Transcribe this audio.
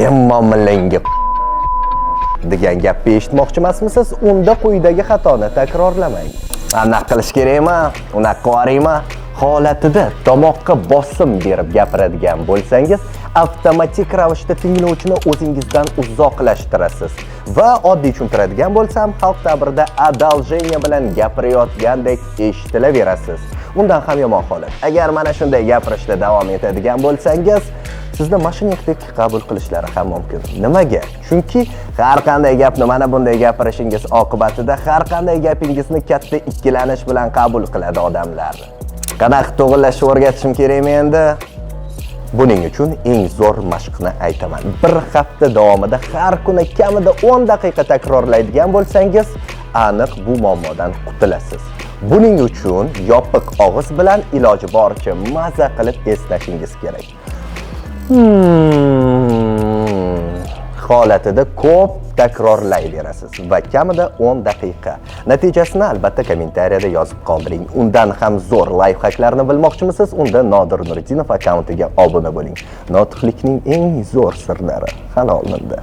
Emmomilingi degan gapni eshitmoqchi emasmisiz? Unda quyidagi xatoni takrorlamang. Anaqa qilish kerakmi? Unaqa qaraymi? Holatida tomoqqa bosim berib gapiradigan bo'lsangiz, avtomatik ravishda tinglovchini o'zingizdan uzoqlashtirasiz. Va oddiy tushuntiradigan bo'lsam, xalq ta'birida adolжение bilan gapirayotgandek eshitilaverasiz. Undan ham yomon holat. Agar mana shunday gapirishda davom etadigan bo'lsangiz, sizni mashinakdek qabul qilishlari ham mumkin. Nimaga? Chunki har qanday gapni mana bunday gapirishingiz oqibatida har qanday gapingizni katta ikkilanish bilan qabul qiladi odamlar. Qanaqa to'g'rilashni o'rgatishim kerakmi endi? Buning uchun eng zo'r mashqni aytaman. Bir hafta davomida har kuni kamida 10 daqiqa takrorlaydigan bo'lsangiz, aniq bu muammodan qutulasiz. Buning uchun yopiq og'iz bilan iloji boricha maza qilib eslashingiz kerak. Holatida ko'p takrorlayverasiz va kamida 10 daqiqa. Natijasini albatta kommentariyada yozib qoldiring. Undan ham zo'r layfhaklarni bilmoqchimisiz? Unda Nodir Nuriddinov akkauntiga obuna bo'ling. Notiqlikning eng zo'r sirlari halol menda.